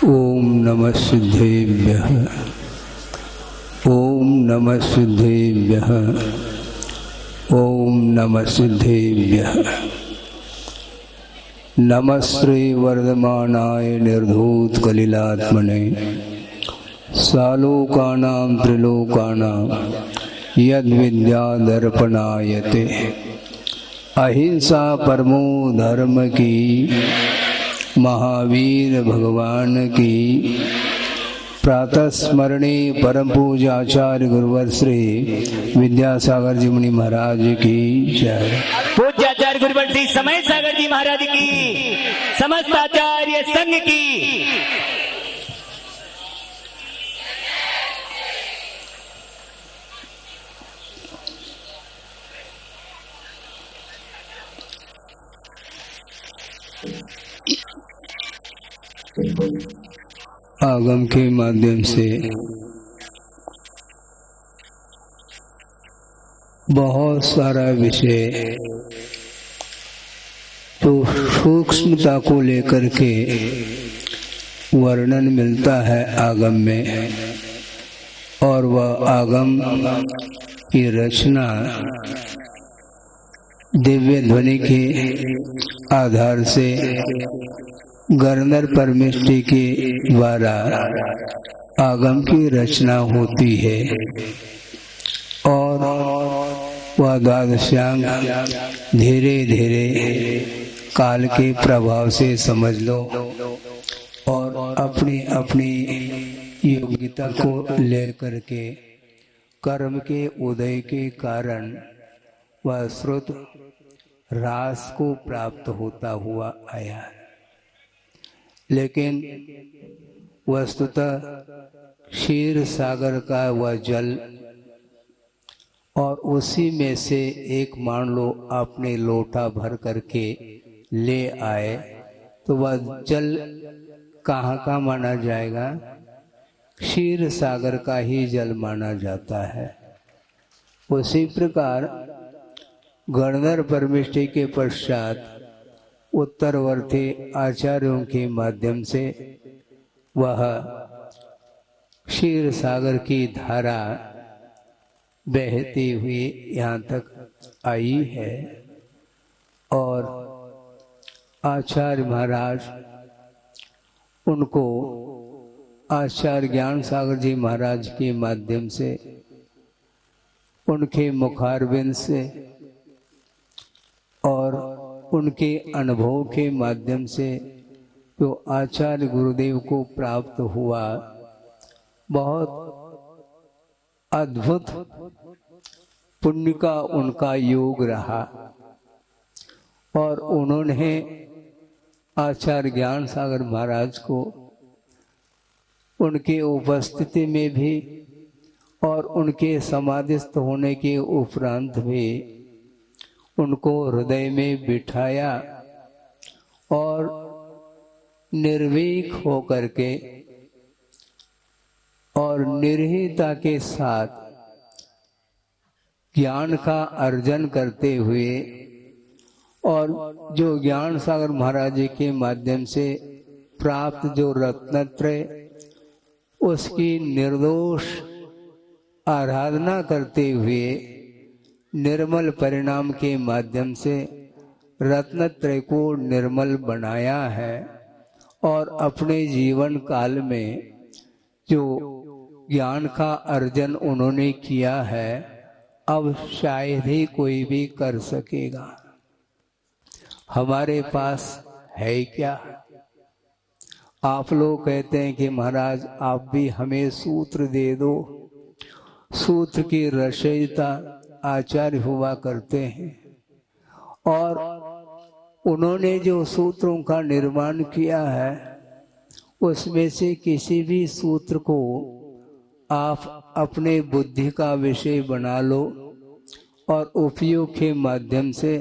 ओम नमः सिद्धेभ्यः। ओम नमः सिद्धेभ्यः। ओम नमः सिद्धेभ्यः। नमः श्री वर्धमानाय निर्धूत कलिलात्मने सालोकानां त्रिलोकानां यद्विद्यादर्पणायते। अहिंसा परमो धर्म की महावीर भगवान की प्रातः स्मरणे परम पूज्याचार्य गुरुवर श्री विद्यासागर जी मुनि महाराज की जय। पूज्याचार्य गुरुवर श्री समय सागर जी महाराज की, समस्त आचार्य संघ की। आगम के माध्यम से बहुत सारा विषय तो सूक्ष्मता को लेकर के वर्णन मिलता है आगम में, और वह आगम की रचना दिव्य ध्वनि के आधार से गर्नर परमिष्टि के द्वारा आगम की रचना होती है, और वह द्वादशांग धीरे धीरे काल के प्रभाव से समझ लो, और अपनी अपनी योग्यता को लेकर के कर्म के उदय के कारण वह श्रुत रास को प्राप्त होता हुआ आया। लेकिन वस्तुतः क्षीर सागर का वह जल, और उसी में से एक मान लो आपने लोटा भर करके ले आए, तो वह जल कहाँ का माना जाएगा? क्षीर सागर का ही जल माना जाता है। उसी प्रकार गणधर परमिष्टि के पश्चात उत्तरवर्ती आचार्यों के माध्यम से वह क्षीर सागर की धारा बहती हुई यहाँ तक आई है, और आचार्य महाराज उनको आचार्य ज्ञान सागर जी महाराज के माध्यम से उनके मुखारबिंद से और उनके अनुभव के माध्यम से जो आचार्य गुरुदेव को प्राप्त हुआ, बहुत अद्भुत पुण्य का उनका योग रहा, और उन्होंने आचार्य ज्ञान सागर महाराज को उनके उपस्थिति में भी और उनके समाधिस्थ होने के उपरांत भी उनको हृदय में बिठाया, और निर्भीक होकर के और निर्भीकता के साथ ज्ञान का अर्जन करते हुए, और जो ज्ञान सागर महाराज जी के माध्यम से प्राप्त जो रत्नत्रय, उसकी निर्दोष आराधना करते हुए निर्मल परिणाम के माध्यम से रत्नत्रय को निर्मल बनाया है, और अपने जीवन काल में जो ज्ञान का अर्जन उन्होंने किया है, अब शायद ही कोई भी कर सकेगा। हमारे पास है क्या? आप लोग कहते हैं कि महाराज आप भी हमें सूत्र दे दो। सूत्र की रचयिता आचार्य हुआ करते हैं, और उन्होंने जो सूत्रों का निर्माण किया है, उसमें से किसी भी सूत्र को आप अपने बुद्धि का विषय बना लो, और उपयोग के माध्यम से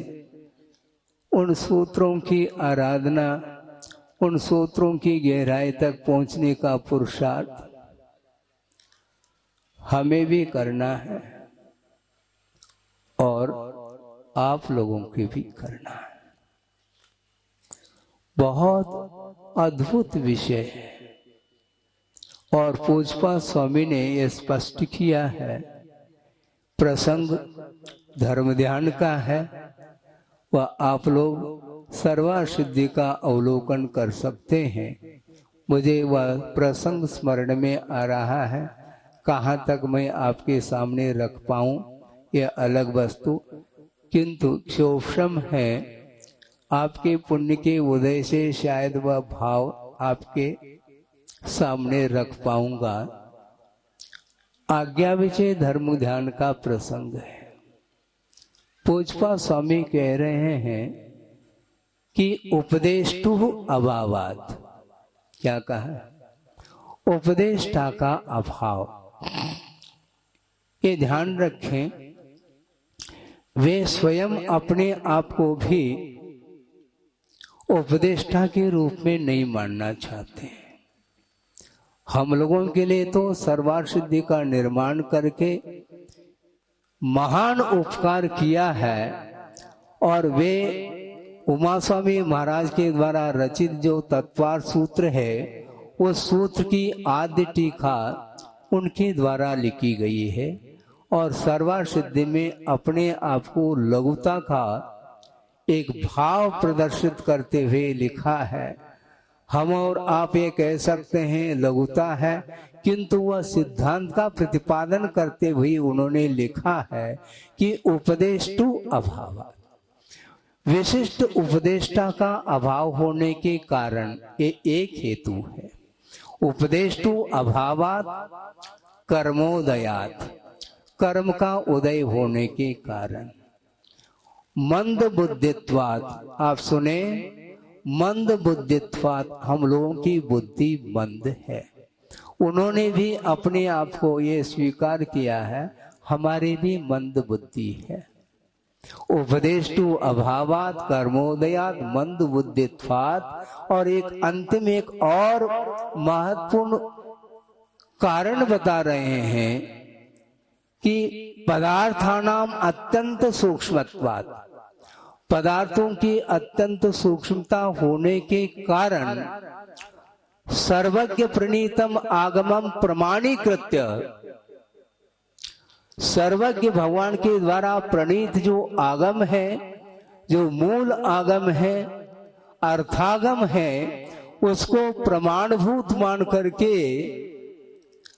उन सूत्रों की आराधना, उन सूत्रों की गहराई तक पहुंचने का पुरुषार्थ हमें भी करना है, और आप लोगों के भी करना है। बहुत अद्भुत विषय है। और पूजपा स्वामी ने यह स्पष्ट किया है, प्रसंग धर्म ध्यान का है, वह आप लोग सर्वसिद्धि का अवलोकन कर सकते हैं। मुझे वह प्रसंग स्मरण में आ रहा है, कहाँ तक मैं आपके सामने रख पाऊं यह अलग वस्तु, किंतु क्षोभम है आपके पुण्य के उदय से शायद वह भाव आपके सामने रख पाऊंगा। आज्ञा विषय धर्म ध्यान का प्रसंग है। पूजपा स्वामी कह रहे हैं कि उपदेष्टु अभावात, क्या कहा, उपदेष्टा का अभाव। ये ध्यान रखें, वे स्वयं अपने आप को भी उपदेष्टा के रूप में नहीं मानना चाहते। हम लोगों के लिए तो सर्वार्थ सिद्धि का निर्माण करके महान उपकार किया है, और वे उमा स्वामी महाराज के द्वारा रचित जो तत्वार सूत्र है, उस सूत्र की आद्य टीका उनके द्वारा लिखी गई है, और सर्वार्थ सिद्धि में अपने आप को लघुता का एक भाव प्रदर्शित करते हुए लिखा है। हम और आप ये कह सकते हैं लघुता है, किंतु वह सिद्धांत का प्रतिपादन करते हुए उन्होंने लिखा है कि उपदेष्टु अभाव, विशिष्ट उपदेष्टा का अभाव होने के कारण ये एक हेतु है। उपदेष्टु अभावात कर्मोदयात, कर्म का उदय होने के कारण। मंद बुद्धित्वात, आप सुने, मंद बुद्धित्वात, हम लोगों की बुद्धि मंद है। उन्होंने भी अपने आप को ये स्वीकार किया है, हमारी भी मंद बुद्धि है। उपदेष्टु अभावात कर्मोदयात मंद बुद्धित्वात, और एक अंतिम एक और महत्वपूर्ण कारण बता रहे हैं कि पदार्थानाम अत्यंत सूक्ष्मत्वात्, पदार्थों की अत्यंत सूक्ष्मता होने के कारण सर्वज्ञ प्रणीतम आगमम प्रमाणीकृत्य, सर्वज्ञ भगवान के द्वारा प्रणीत जो आगम है, जो मूल आगम है, अर्थागम है, उसको प्रमाणभूत मान करके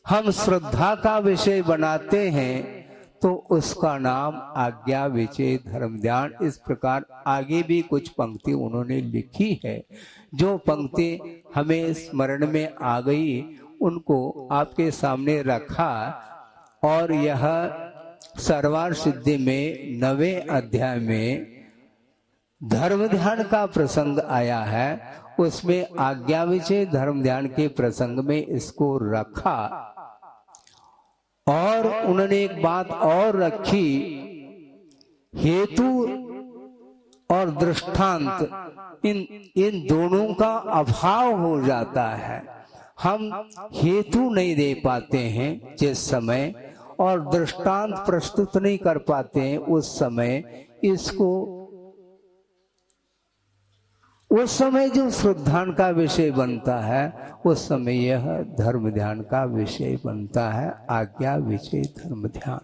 हम श्रद्धा का विषय बनाते हैं, तो उसका नाम आज्ञा विषय धर्म ध्यान। इस प्रकार आगे भी कुछ पंक्ति उन्होंने लिखी है, जो पंक्ति हमें स्मरण में आ गई उनको आपके सामने रखा। और यह सर्वार्थ सिद्धि में 9वें अध्याय में धर्म ध्यान का प्रसंग आया है, उसमें आज्ञा विषय धर्म ध्यान के प्रसंग में इसको रखा। और उन्होंने एक बात और रखी, हेतु और दृष्टांत इन दोनों का अभाव हो जाता है। हम हेतु नहीं दे पाते हैं जिस समय, और दृष्टांत प्रस्तुत नहीं कर पाते हैं उस समय, इसको उस समय जो श्रद्धान का विषय बनता है, उस समय यह धर्म ध्यान का विषय बनता है। आज्ञा विषय धर्म ध्यान,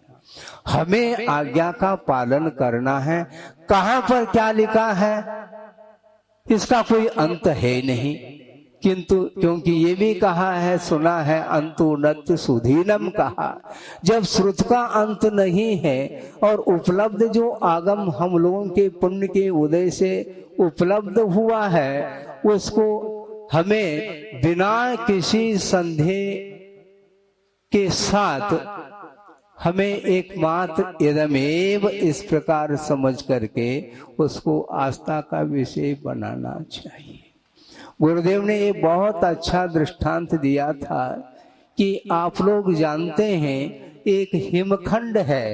हमें आज्ञा का पालन करना है। कहाँ पर क्या लिखा है इसका कोई अंत है नहीं, किंतु क्योंकि ये भी कहा है, सुना है, अंतु नत्य सुधीनम कहा। जब श्रुत का अंत नहीं है और उपलब्ध जो आगम हम लोगों के पुण्य के उदय से उपलब्ध हुआ है, उसको हमें बिना किसी संदेह के साथ हमें एकमात्र इदमेव इस प्रकार समझ करके उसको आस्था का विषय बनाना चाहिए। गुरुदेव ने ये बहुत अच्छा दृष्टांत दिया था कि आप लोग जानते हैं, एक हिमखंड है,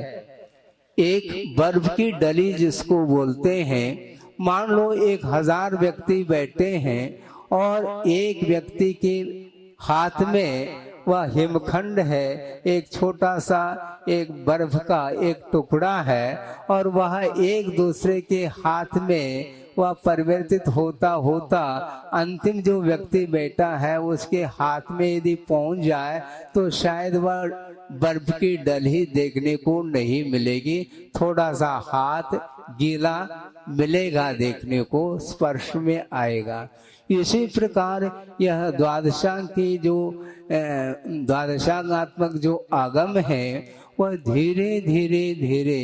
एक बर्फ की डली जिसको बोलते हैं। मान लो 1000 व्यक्ति बैठे हैं और एक व्यक्ति के हाथ में वह हिमखंड है, एक छोटा सा एक बर्फ का एक टुकड़ा है, और वह एक दूसरे के हाथ में वह परिवर्तित होता होता अंतिम जो व्यक्ति बैठा है उसके हाथ में यदि पहुंच जाए तो शायद वह बर्फ की डली देखने को नहीं मिलेगी, थोड़ा सा हाथ गीला मिलेगा देखने को, स्पर्श में आएगा। इसी प्रकार यह द्वादशांग की जो द्वादशांगात्मक जो आगम है वह धीरे धीरे धीरे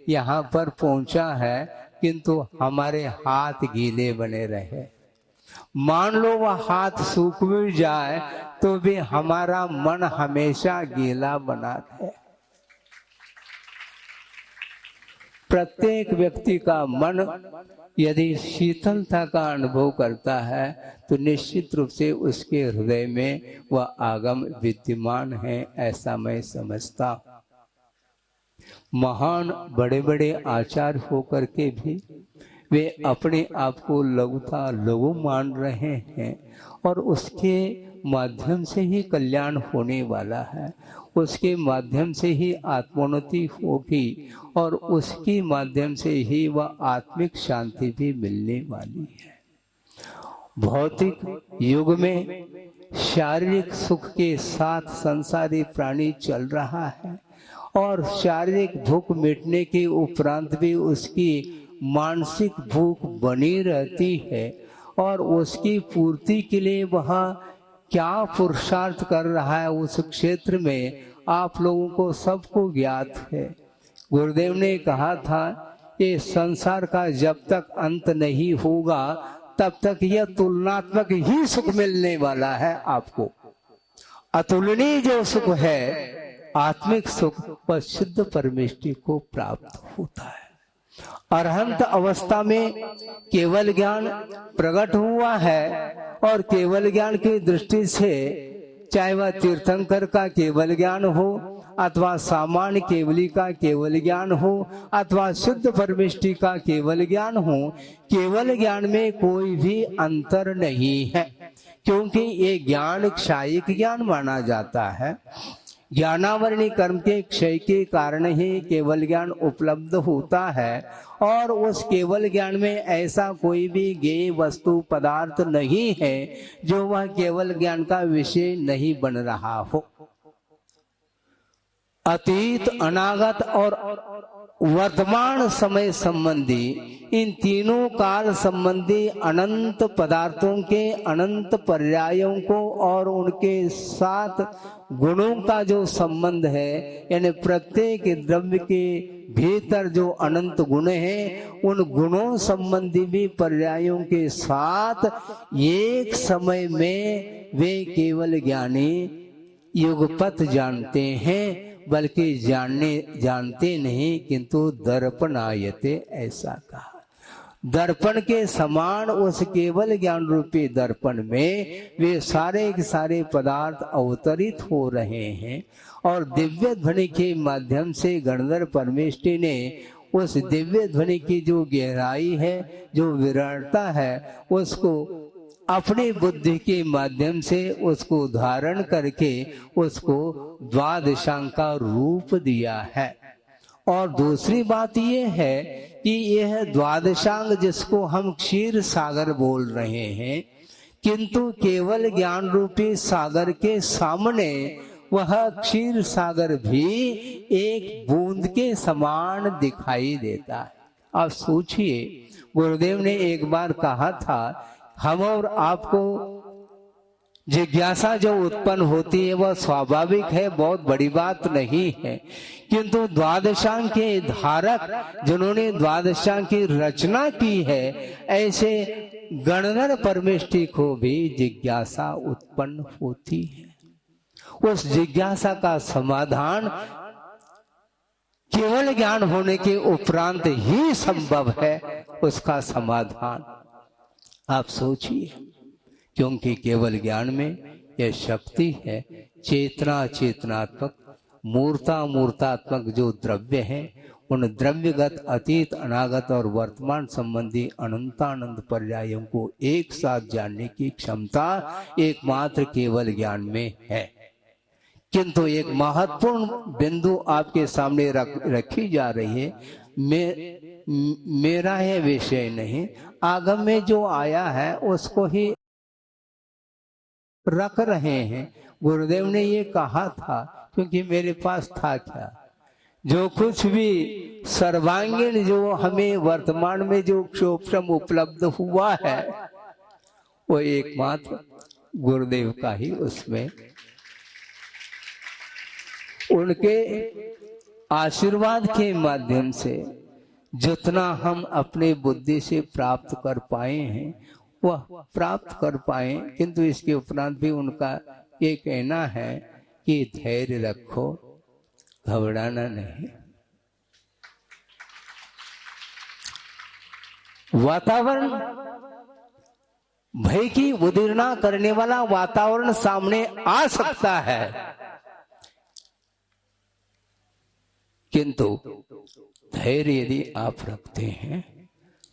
यहाँ पर पहुंचा है, किंतु हमारे हाथ गीले बने रहे। मान लो वह हाथ सूख भी जाए तो भी हमारा मन हमेशा गीला बना रहे। प्रत्येक व्यक्ति का मन यदि शीतलता का अनुभव करता है तो निश्चित रूप से उसके हृदय में वह आगम विद्यमान है, ऐसा मैं समझता। महान बड़े बड़े आचार्य होकर के भी वे अपने आप को लघुता लघु मान रहे हैं और उसके माध्यम से ही कल्याण होने वाला है, उसके माध्यम से ही आत्मोन्नति होगी और उसके माध्यम से ही वह आत्मिक शांति भी मिलने वाली है। भौतिक युग में शारीरिक सुख के साथ संसारी प्राणी चल रहा है और शारीरिक भूख मिटने के उपरांत भी उसकी मानसिक भूख बनी रहती है और उसकी पूर्ति के लिए वह क्या पुरुषार्थ कर रहा है उस क्षेत्र में आप लोगों को सबको ज्ञात है। गुरुदेव ने कहा था ये संसार का जब तक अंत नहीं होगा तब तक यह तुलनात्मक ही सुख मिलने वाला है आपको। अतुलनीय जो सुख है आत्मिक सुख वह शुद्ध परमेष्टि को प्राप्त होता है। अरहंत अवस्था में केवल ज्ञान प्रकट हुआ है और केवल ज्ञान की दृष्टि से चाहे वह तीर्थंकर का केवल ज्ञान हो अथवा सामान्य केवली का केवल ज्ञान हो अथवा शुद्ध परमेष्टि का केवल ज्ञान हो, केवल ज्ञान में कोई भी अंतर नहीं है, क्योंकि ये ज्ञान क्षयिक ज्ञान माना जाता है। ज्ञानावरणी कर्म के क्षय के कारण ही केवल ज्ञान उपलब्ध होता है और उस केवल ज्ञान में ऐसा कोई भी ज्ञेय वस्तु पदार्थ नहीं है जो वह केवल ज्ञान का विषय नहीं बन रहा हो। अतीत, अनागत और वर्तमान समय संबंधी इन तीनों काल संबंधी अनंत पदार्थों के अनंत पर्यायों को और उनके साथ गुणों का जो संबंध है, यानी प्रत्येक द्रव्य के भीतर जो अनंत गुण हैं उन गुणों संबंधी भी पर्यायों के साथ एक समय में वे केवल ज्ञानी युगपथ जानते हैं, बल्कि जानते नहीं किंतु दर्पणायते, ऐसा कहा। दर्पण के समान उस केवल ज्ञान रूपी दर्पण में वे सारे के सारे पदार्थ अवतरित हो रहे हैं और दिव्य ध्वनि के माध्यम से गणधर परमेष्टि ने उस दिव्य ध्वनि की जो गहराई है, जो विराटता है, उसको अपनी बुद्धि के माध्यम से उसको धारण करके उसको द्वादशांग का रूप दिया है। और दूसरी बात यह है कि यह द्वादशांग जिसको हम क्षीर सागर बोल रहे हैं, किंतु केवल ज्ञान रूपी सागर के सामने वह क्षीर सागर भी एक बूंद के समान दिखाई देता है। आप सोचिए, गुरुदेव ने एक बार कहा था हम और आपको जिज्ञासा जो उत्पन्न होती है वह स्वाभाविक है, बहुत बड़ी बात नहीं है, किंतु द्वादशांग के धारक जिन्होंने द्वादशांग की रचना की है, ऐसे गणधर परमेष्टि को भी जिज्ञासा उत्पन्न होती है। उस जिज्ञासा का समाधान केवल ज्ञान होने के उपरांत ही संभव है, उसका समाधान। आप सोचिए, क्योंकि केवल ज्ञान में यह शक्ति है, चेतना चेतनात्मक, मूर्ता मूर्तात्मक जो द्रव्य है उन द्रव्यगत अतीत, अनागत और वर्तमान संबंधी अनंतानंद पर्यायों को एक साथ जानने की क्षमता एकमात्र केवल ज्ञान में है। किंतु एक महत्वपूर्ण बिंदु आपके सामने रखी जा रही है, मेरा है विषय नहीं, आगम में जो आया है उसको ही रख रहे हैं। गुरुदेव ने ये कहा था, क्योंकि मेरे पास था क्या, जो कुछ भी सर्वांगीण जो हमें वर्तमान में जो क्षोभ्रम उपलब्ध हुआ है वो एकमात्र गुरुदेव का ही, उसमें उनके आशीर्वाद के माध्यम से जितना हम अपने बुद्धि से प्राप्त कर पाए हैं वह प्राप्त कर पाए। किंतु इसके उपरांत भी उनका ये कहना है कि धैर्य रखो, घबराना नहीं। वातावरण भय की उदीर्णा करने वाला वातावरण सामने आ सकता है, किंतु धैर्य यदि आप रखते हैं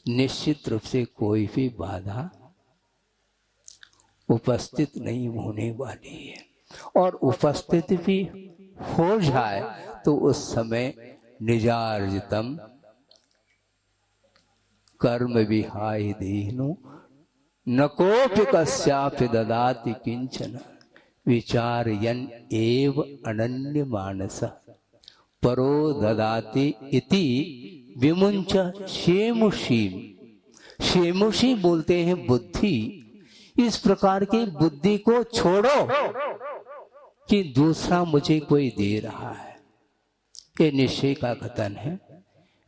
निश्चित रूप से कोई भी बाधा उपस्थित नहीं होने वाली है। और उपस्थित भी हो जाए तो उस समय निजार्जितम कर्म विहाय दीनो न कोपि कस्यापि ददाति किंचन विचारयन् एव अनन्य मानस परो ददाति इति विमुंच शेमुषीम। शेमुषी बोलते हैं बुद्धि। इस प्रकार की बुद्धि को छोड़ो कि दूसरा मुझे कोई दे रहा है, ये निश्चय का कथन है।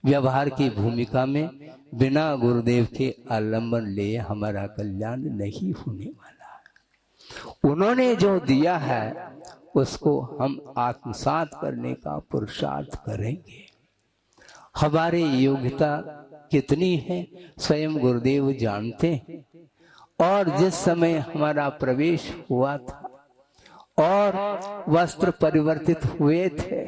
व्यवहार की भूमिका में बिना गुरुदेव के आलंबन लिए हमारा कल्याण नहीं होने वाला है। उन्होंने जो दिया है उसको हम आत्मसात करने का पुरुषार्थ करेंगे। हमारी योग्यता कितनी है स्वयं गुरुदेव जानते हैं। और जिस समय हमारा प्रवेश हुआ था और वस्त्र परिवर्तित हुए थे,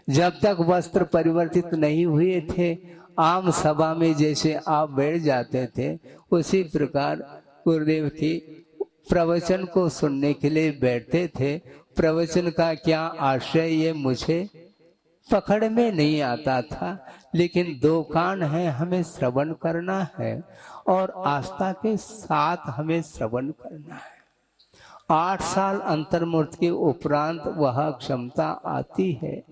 जब तक वस्त्र परिवर्तित नहीं हुए थे आम सभा में जैसे आप बैठ जाते थे उसी प्रकार गुरुदेव की प्रवचन को सुनने के लिए बैठते थे। प्रवचन का क्या आशय ये मुझे पकड़ में नहीं आता था, लेकिन दो कान है, हमें श्रवण करना है और आस्था के साथ हमें श्रवण करना है। 8 साल अंतर्मुक्त के उपरांत वह क्षमता आती है,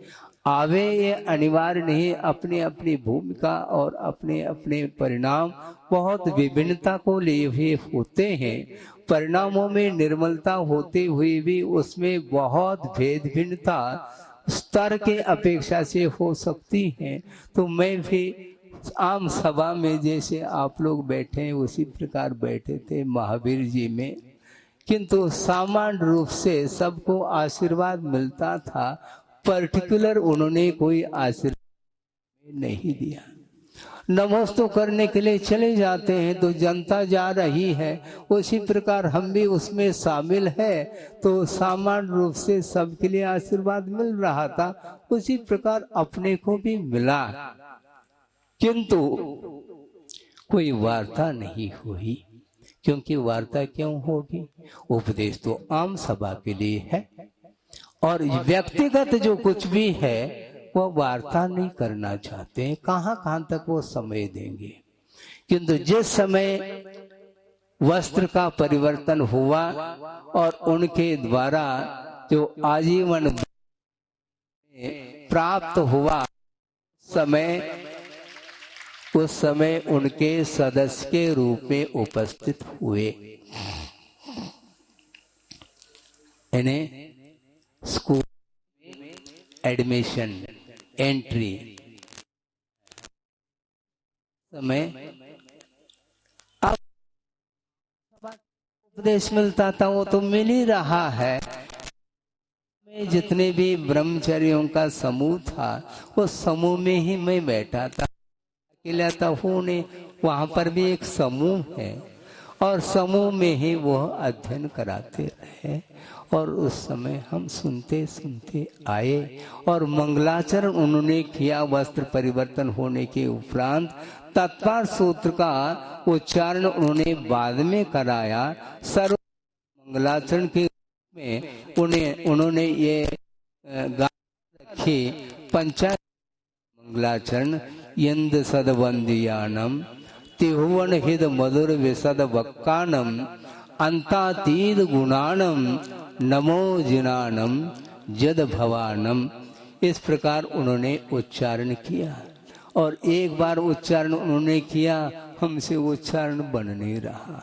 आवे ये अनिवार्य नहीं। अपनी अपनी भूमिका और अपने अपने परिणाम बहुत विभिन्नता को लिए हुए होते हैं। परिणामों में निर्मलता होते हुए भी उसमें बहुत भेद भिन्नता स्तर के अपेक्षा से हो सकती है। तो मैं भी आम सभा में जैसे आप लोग बैठे हैं उसी प्रकार बैठे थे महावीर जी में, किंतु सामान्य रूप से सबको आशीर्वाद मिलता था। पर्टिकुलर उन्होंने कोई आशीर्वाद नहीं दिया। नमस्ते करने के लिए चले जाते हैं तो जनता जा रही है, उसी प्रकार हम भी उसमें शामिल है तो सामान्य रूप से सबके लिए आशीर्वाद मिल रहा था, उसी प्रकार अपने को भी मिला। किंतु कोई वार्ता नहीं हुई, क्योंकि वार्ता क्यों होगी? उपदेश तो आम सभा के लिए है और व्यक्तिगत जो कुछ भी है वो वार्ता नहीं करना चाहते हैं। कहाँ तक वो समय देंगे। किंतु जिस समय वस्त्र का परिवर्तन हुआ और उनके द्वारा जो आजीवन प्राप्त हुआ उस समय उनके सदस्य के रूप में उपस्थित हुए। इन्हें स्कूल एडमिशन एंट्री समय अब उपदेश मिलता था वो तो मिल ही रहा है। में जितने भी ब्रह्मचर्यों का समूह था वो समूह में ही मैं बैठा था, अकेला था हूँ नहीं। वहां पर भी एक समूह है और समूह में ही वह अध्ययन कराते रहे और उस समय हम सुनते सुनते आए और मंगलाचरण उन्होंने किया। वस्त्र परिवर्तन होने के उपरांत तत्पर सूत्र का उच्चारण उन्होंने बाद में कराया। सर्व मंगलाचरण के रूप में उन्होंने ये गान रखी पंचायत मंगलाचरण यंद सदवंदियानम तिहुवन हिद मधुर विसद वक्कानम अंतातीत गुणानम नमो जिनानम जद भवानम। इस प्रकार उन्होंने उच्चारण किया और एक बार उच्चारण उन्होंने किया, हमसे उच्चारण बन नहीं रहा।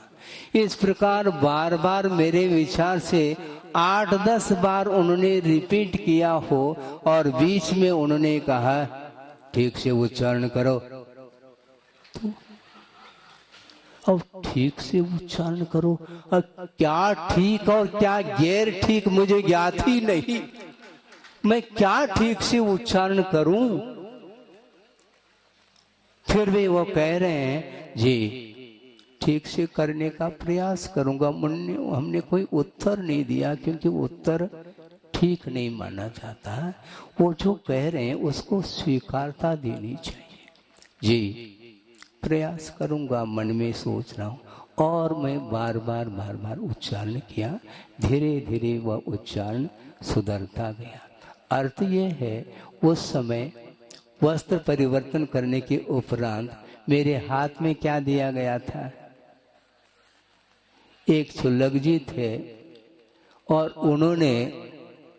इस प्रकार बार बार मेरे विचार से 8-10 बार उन्होंने रिपीट किया हो और बीच में उन्होंने कहा ठीक से उच्चारण करो। तो अब ठीक से उच्चारण करो, अब क्या ठीक और क्या गैर ठीक मुझे ज्ञात ही नहीं। मैं क्या ठीक से उच्चारण करूं? फिर भी वो कह रहे हैं जी ठीक से करने का प्रयास करूंगा। हमने कोई उत्तर नहीं दिया क्योंकि उत्तर ठीक नहीं माना जाता। वो जो कह रहे हैं उसको स्वीकारता देनी चाहिए। जी प्रयास करूंगा, मन में सोच रहा हूं। और मैं बार बार उच्चारण किया। धीरे धीरे वह उच्चारण सुधरता गया। अर्थ ये है उस समय वस्त्र परिवर्तन करने के उपरांत मेरे हाथ में क्या दिया गया था? एक सुलग जी थे और उन्होंने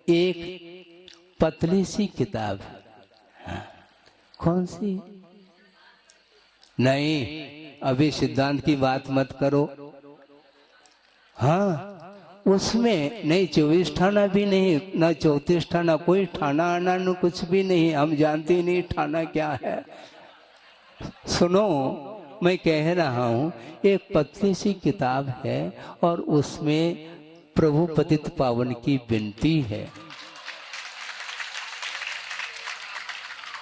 एक पतली सी किताब, कौन सी? नहीं, अभी सिद्धांत की बात मत करो। हाँ, उसमें नहीं 24 ठाना भी नहीं, न 34 ठाना, कोई ठाना आना न कुछ भी नहीं। हम जानते ही नहीं ठाना क्या है। सुनो, मैं कह रहा हूं एक पतली सी किताब है और उसमें प्रभु पतित पावन की विनती है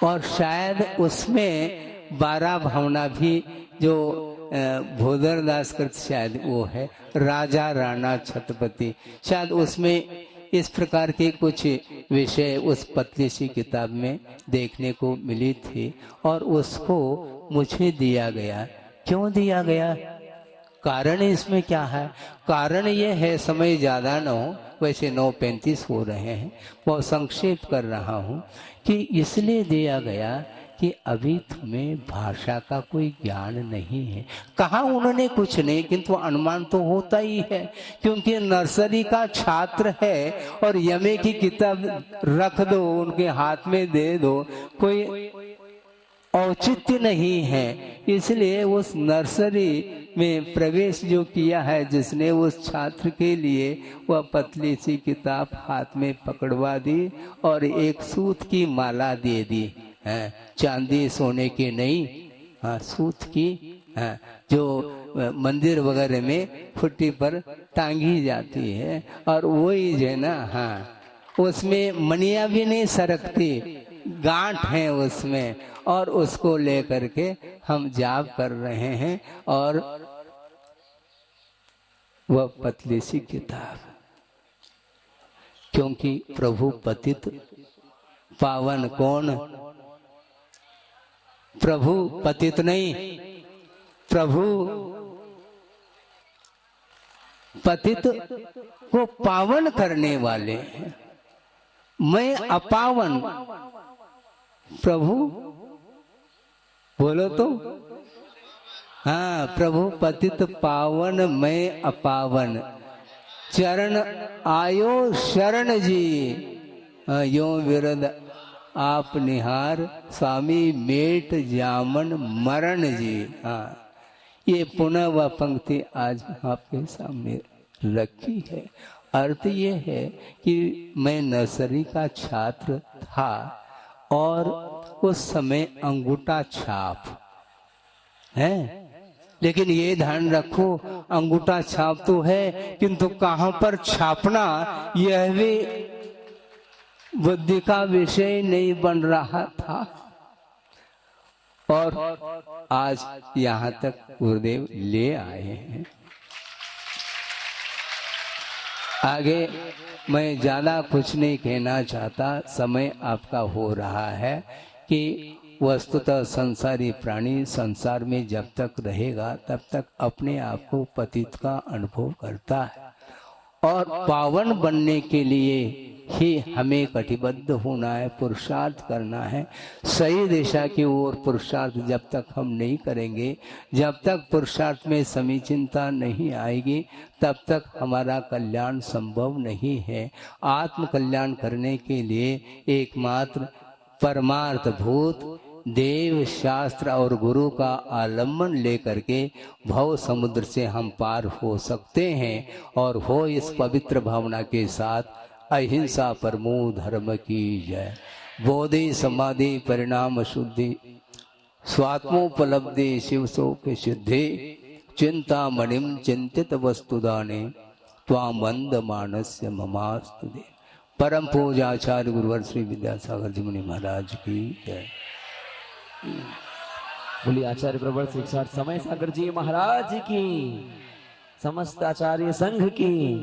और शायद उसमें 12 भावना भी जो भोदर दास कर शायद वो है राजा राणा छत्रपति, शायद उसमें इस प्रकार के कुछ विषय उस पतली सी किताब में देखने को मिली थी और उसको मुझे दिया गया। क्यों दिया गया? कारण इसमें क्या है? कारण ये है, समय ज्यादा न हो, वैसे 9:35 हो रहे हैं, बहुत संक्षेप कर रहा हूँ कि इसलिए दिया गया कि अभी तुम्हें भाषा का कोई ज्ञान नहीं है। कहा उन्होंने कुछ नहीं, किंतु अनुमान तो होता ही है क्योंकि नर्सरी का छात्र है और यमे की किताब रख दो उनके हाथ में दे दो, कोई औचित्य नहीं है। इसलिए उस नर्सरी में प्रवेश जो किया है जिसने, उस छात्र के लिए वह पतली सी किताब हाथ में पकड़वा दी और एक सूत की माला दे दी। चांदी सोने की नहीं, हाँ सूत की, जो मंदिर वगैरह में फुट्टी पर टांगी जाती है और वही जो है ना, हाँ उसमें मनिया भी नहीं सरकती, गांठ है उसमें, और उसको लेकर के हम जाप कर रहे हैं। और वह पतली सी किताब, क्योंकि प्रभु पतित पावन कौन? प्रभु पतित नहीं, प्रभु पतित को पावन करने वाले हैं। मैं अपावन, प्रभु बोलो तो, हाँ प्रभु पतित पावन, मैं अपावन। चरण आयो शरण जी, यो विरद आप निहार, स्वामी मेट जामन मरण जी। हाँ, ये पुनः वह पंक्ति आज आपके सामने रखी है। अर्थ ये है कि मैं नर्सरी का छात्र था और उस समय अंगूठा छाप है, लेकिन ये ध्यान रखो अंगूठा छाप तो है किंतु कहाँ पर छापना यह भी बुद्धि का विषय नहीं बन रहा था। और आज यहाँ तक गुरुदेव ले आए हैं। आगे मैं ज्यादा कुछ नहीं कहना चाहता, समय आपका हो रहा है कि वस्तुतः संसारी प्राणी संसार में जब तक रहेगा तब तक अपने आप को पतित का अनुभव करता है और पावन बनने के लिए ही हमें कटिबद्ध होना है, पुरुषार्थ करना है। सही दिशा की ओर पुरुषार्थ जब तक हम नहीं करेंगे, जब तक पुरुषार्थ में समीचीनता नहीं आएगी, तब तक हमारा कल्याण संभव नहीं है। आत्म कल्याण करने के लिए एकमात्र परमार्थ भूत देव शास्त्र और गुरु का आलम्बन लेकर के भव समुद्र से हम पार हो सकते हैं। और हो इस पवित्र भावना के साथ अहिंसा परमो धर्म की जय। बोधि समाधि परिणाम शुद्धि स्वात्मोपलब्धि शिव शोक सिद्धि चिंता मणिम चिंतित वस्तुदाने त्वाम मंद मानस्य ममास्तुते। परम पूज्य आचार्य गुरुवर श्री विद्यासागर जी मुनि महाराज की जय। बोलिए आचार्य प्रबल शिक्षा समय सागर जी महाराज की, समस्त आचार्य संघ की।